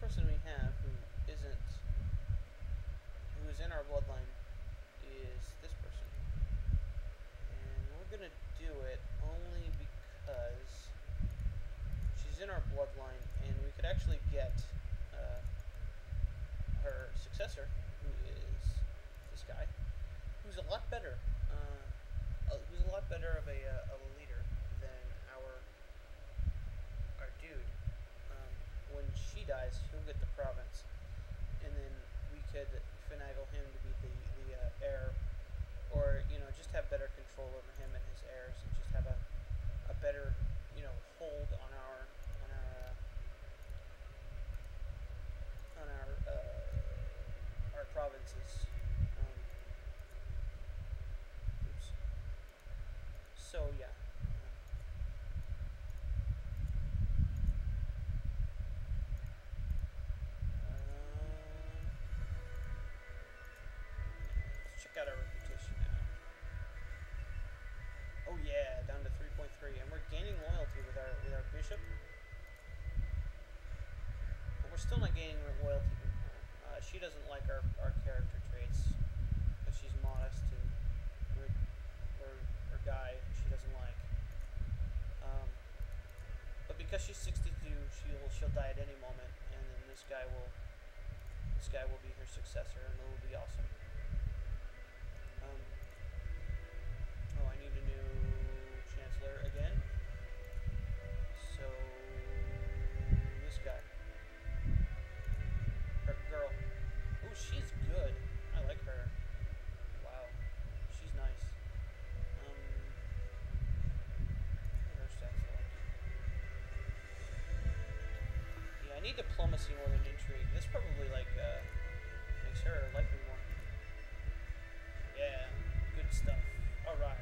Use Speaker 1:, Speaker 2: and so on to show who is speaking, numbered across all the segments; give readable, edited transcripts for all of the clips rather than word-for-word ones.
Speaker 1: person we have who is in our bloodline is this person. And we're gonna do it only because she's in our bloodline, and we could actually get her successor, who is this guy, who's a lot better. Who's a lot better of a leader than our dude. When she dies, he'll get the province, and then we could finagle him to be the heir, or just have better control over him and his heirs, and just have a better hold on our provinces. Oops. So yeah. Let's check out our reputation now. Oh yeah, down to 3.3, and we're gaining loyalty with our bishop. But we're still not gaining loyalty with her. She doesn't like our character traits because she's modest, and we're guy she doesn't like. But because she's 62, she'll die at any moment, and then this guy will be her successor, and it will be awesome. Oh, I need a new chancellor again. So this guy, her girl. Oh, she's good. I like her. Wow, she's nice. Her stats like. Yeah, I need diplomacy more than intrigue. This probably makes her like me more. Yeah, good stuff. Alright.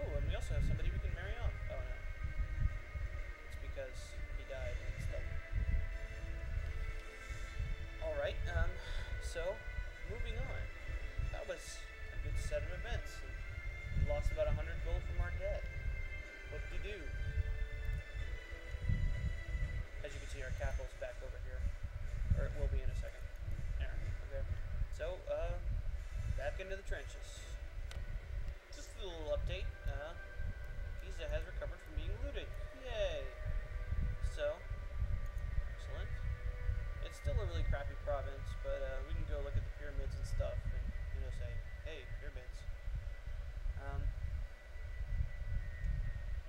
Speaker 1: Oh, and we also have somebody we can marry off. Oh no. It's because he died and stuff. Alright, so moving on. That was a good set of events. We lost about 100 gold from our debt. What did we do? As you can see, our capital's back over here. Or it will be in a second. There, okay. So, back into the trenches. Just a little update. Pisa has recovered from being looted. Yay! So, excellent. It's still a really crappy province, but we can go look at the pyramids and stuff, and say, "Hey, pyramids."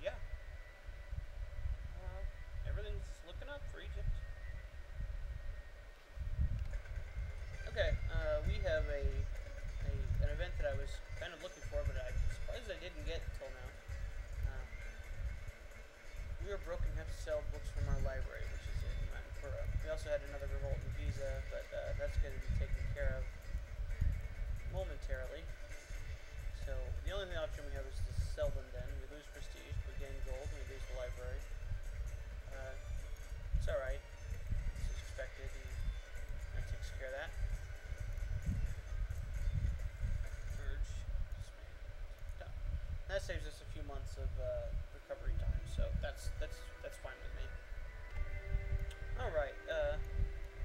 Speaker 1: Yeah. Everything's looking up for Egypt. Okay, we have an event that I was kind of looking for, but I'm surprised I didn't get until now. We were broke and have to sell books from our library, which is in Manipura. We also had another revolt in Giza, but that's going to be taken care of momentarily. So the only option we have is to sell them then. We lose prestige, we gain gold, and we lose the library. It's alright. This is expected, and that takes care of that. That saves us a few months of recovery time, so that's fine with me. All right,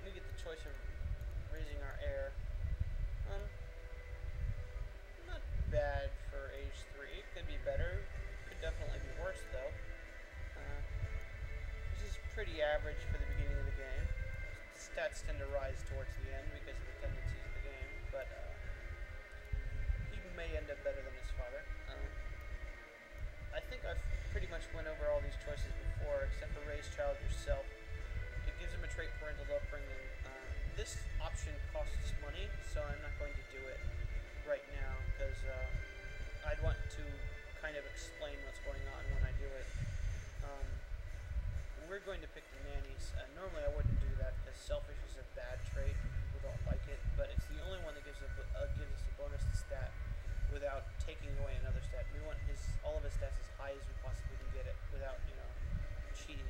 Speaker 1: we get the choice of raising our heir. Not bad for age 3. It could be better. Could definitely be worse though. This is pretty average for the beginning of the game. Stats tend to rise towards the end because of the tendencies of the game, but he may end up better than his father. I think I've pretty much went over all these choices before, except for raise child yourself. It gives him a trait parental upbringing. This option costs money, so I'm not going to do it right now, because I'd want to kind of explain what's going on when I do it. We're going to pick the nannies. Normally I wouldn't do that, because selfish is a bad trait. People don't like it, but it's the only one that gives us a bonus to stat without taking away another stat. We want all of his stats as high as we possibly can get it without, cheating.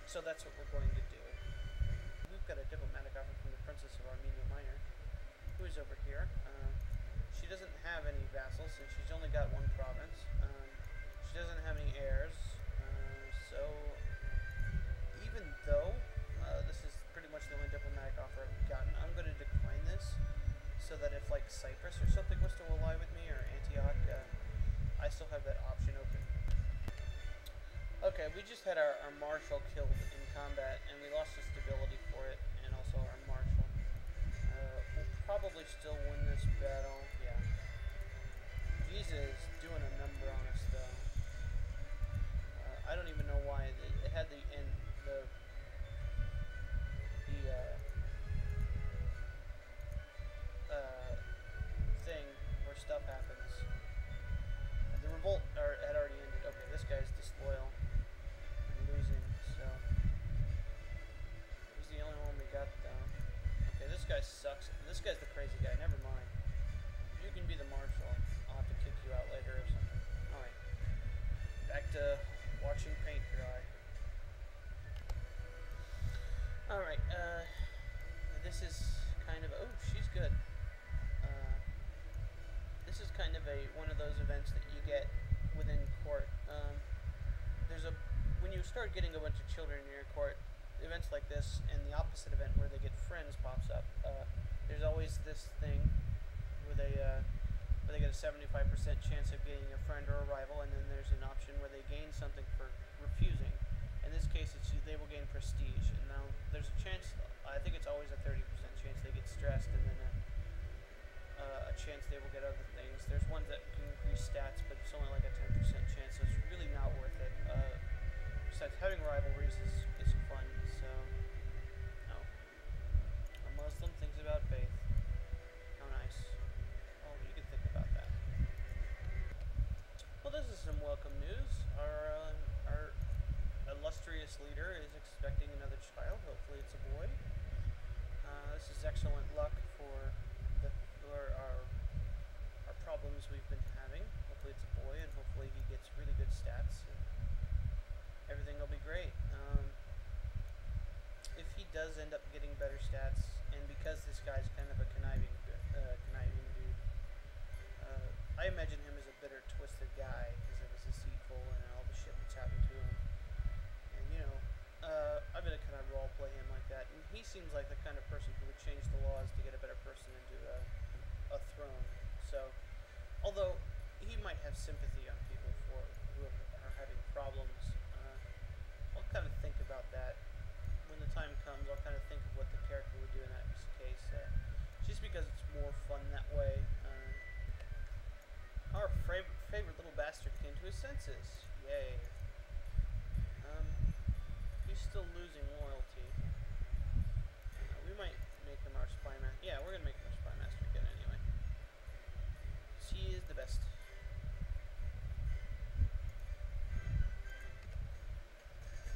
Speaker 1: So that's what we're going to do. We've got a diplomatic offer from the Princess of Armenia Minor, who is over here. She doesn't have any vassals, since she's only got one province. She doesn't have any heirs, so we just had our marshal killed in combat, and we lost the stability for it, and also our marshal. We'll probably still win this battle. Yeah. Giza is doing a number on us, though. I don't even know why it had the thing where stuff happens. And the revolt had already ended. Okay, this guy's disloyal and losing, so he's the only one we got, though. Okay, this guy sucks. This guy's the crazy guy. Never mind. You can be the marshal. I'll have to kick you out later or something. Alright. Back to watching paint dry. Alright, this is kind of... Oh, she's good. This is kind of one of those events that you get within court. When you start getting a bunch of children in your court, events like this and the opposite event where they get friends pops up. There's always this thing where they get a 75% chance of getting a friend or a rival, and then there's an option where they gain something for refusing. In this case, they will gain prestige, and now there's a chance. I think it's always a 30% chance they get stressed, and then a chance they will get other things. There's ones that can increase stats, but it's only like a 10% chance, so it's really not worth it. Besides, having rivalries is fun, so... No. A Muslim thinks about faith. How nice. Oh, you can think about that. Well, this is some welcome news. Our illustrious leader is expecting another child. Hopefully it's a boy. This is excellent luck for our problems we've been having. Hopefully it's a boy, and hopefully he gets really good stats, and everything will be great. If he does end up getting better stats, and because this guy's kind of a conniving dude, I imagine him as a bitter, twisted guy because of his deceitful and all the shit that's happened to him. And I'm gonna kind of role play him like that. And he seems like the kind of person who would change the laws to get a better person into a throne. So, although he might have sympathy on people who are having problems, I'll kind of think about that when the time comes. I'll kind of think of what the character would do in that case, just because it's more fun that way. Our favorite little bastard came to his senses. Yay. He's still losing loyalty. We might make him our spy master. Yeah, we're gonna make him our spy master again anyway. He is the best.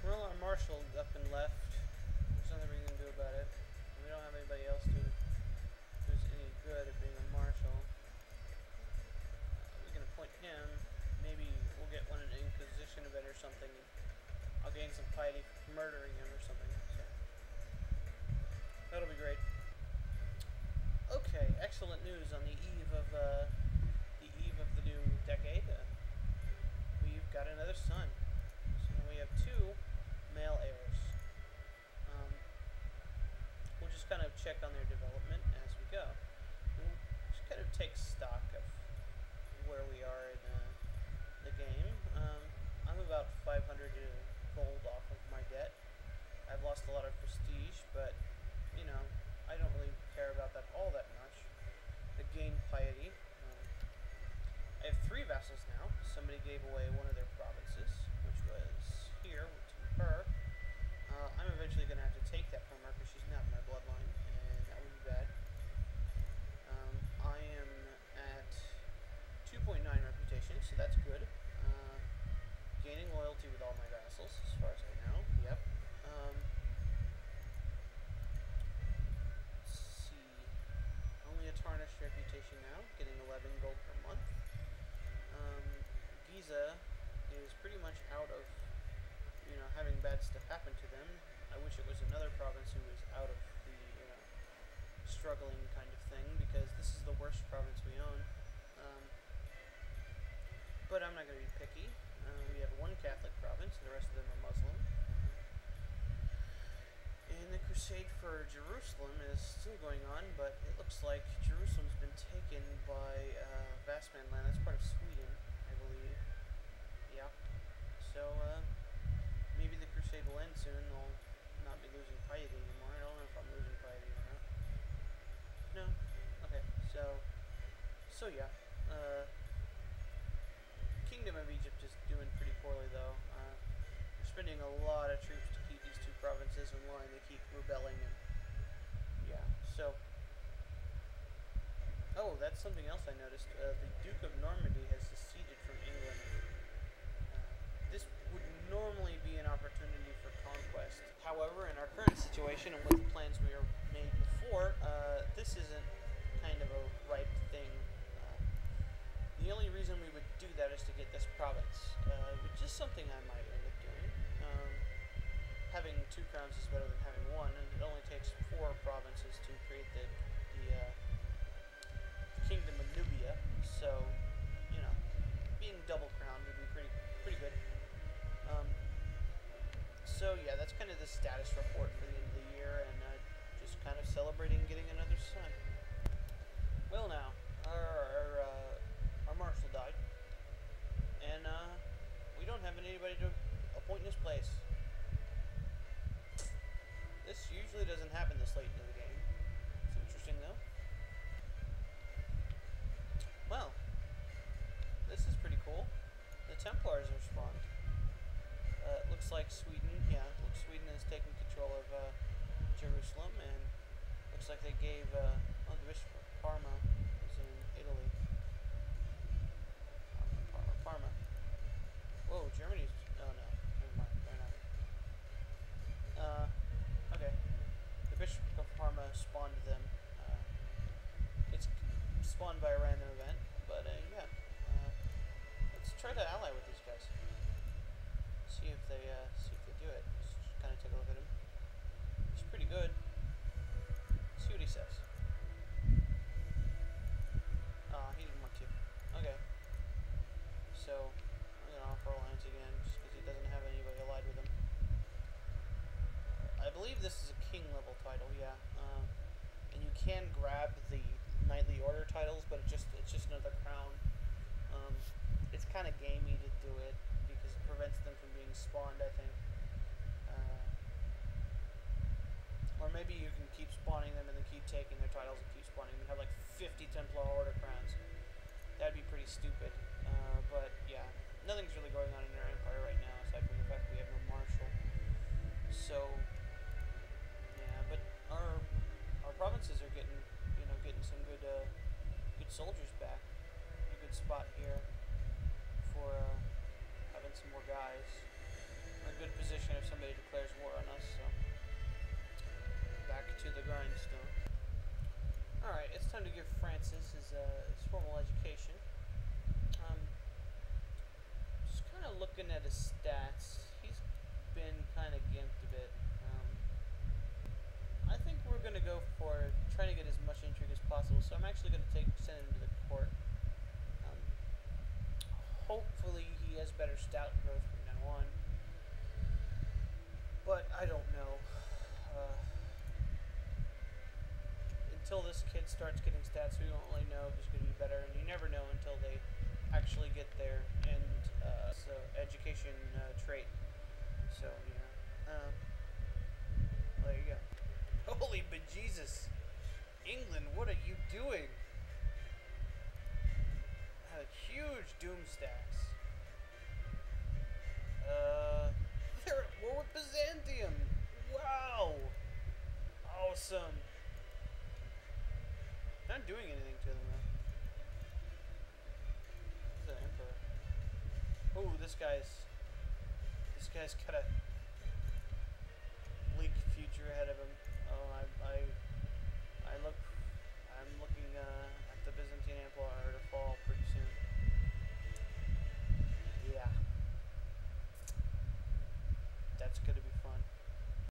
Speaker 1: Well, our marshal up and left. There's nothing we can do about it. We don't have anybody else who's any good at being a marshal. We can appoint him. Maybe we'll get one in an Inquisition event or something. I'll gain some piety for murdering him or something. So that'll be great. Okay, excellent news on the eve of the new decade. We've got another son. So we have two male heirs. We'll just kind of check on their development as we go. We'll just kind of take stock of where we are in the game. I'm about 500 gold off of my debt. I've lost a lot of prestige, but I don't really care about that all that much. I gained piety. I have 3 vassals now. Somebody gave away one of their provinces, which was here to her. I'm eventually going to have to take that from her because she's not in my bloodline, and that would be bad. I am at 2.9 reputation, so that's good. Gaining loyalty with all my vassals, as far as I know. Yep. Let's see. Only a tarnished reputation now, getting 11 gold per month. Giza is pretty much out of, having bad stuff happen to them. I wish it was another province who was out of the, struggling kind of thing, because this is the worst province we own. But I'm not going to be picky. We have one Catholic province, and the rest of them are Muslim. And the crusade for Jerusalem is still going on, but it looks like Jerusalem's been taken by Vastman land. That's part of Sweden, I believe. Yeah. So, crusade will end soon. I'll not be losing piety anymore. I don't know if I'm losing piety or not. No? Okay, so yeah. Kingdom of Egypt is doing pretty poorly though. They're spending a lot of troops to keep these two provinces in line. They keep rebelling and yeah, so. Oh, that's something else I noticed. The Duke of Normandy has seceded from England. This would normally be an opportunity for conquest. However, in our current situation and with the plans we were made before, this isn't kind of a ripe thing. The only reason we would do that is to get this province, which is something I might end up doing. Having 2 crowns is better than having 1, and it only takes 4 provinces to create the Kingdom of Nubia, so, you know, being double crowned would be pretty good. So yeah, that's kind of the status report for the end of the year, and just kind of celebrating getting another son. Well now, our marshal died, and we don't have anybody to appoint in his place. This usually doesn't happen this late into the game. It's interesting though. Well, this is pretty cool. The Templars are spawned. It looks like Sweden, Sweden is taking control of Jerusalem, and looks like they gave, the Bishop of Parma is in Italy. Parma. Whoa, Germany's, oh no, never mind, they're not. Okay. The Bishop of Parma spawned them. It's spawned by a random event, but yeah. Let's try to ally with these guys. See if they do it. Just kind of take a look at him. He's pretty good. See what he says. He didn't want to. Okay. So I'm gonna offer alliance again, just because he doesn't have anybody allied with him. I believe this is a king level title, yeah. And you can grab the knightly order titles, but it's just another crown. It's kind of gamey to do it because it prevents them from being spawned, I think. Or maybe you can keep spawning them and then keep taking their titles and keep spawning them and have like 50 Templar order crowns. That'd be pretty stupid. But yeah, nothing's really going on in our empire right now aside from the fact we have no marshal. So yeah, but our provinces are getting some good soldiers back. A good spot here for having some more guys. We're in a good position if somebody declares war on us. So back to the grindstone. All right, it's time to give Francis his formal education. Just kind of looking at his stats, he's been kind of gimped a bit. I think we're going to go for trying to get as much intrigue as possible, so I'm actually going to send him to the court. Hopefully he has better stout growth from now on, but I don't know. Until this kid starts getting stats, we won't really know if he's going to be better, and you never know until they actually get there, and so education trait. So, yeah. Well, there you go. Holy bejesus! England, what are you doing? Huge doom stacks. They're at war with Byzantium! Wow! Awesome! Not doing anything to them though. This is an emperor. Oh, this guy's got a bleak future ahead of him.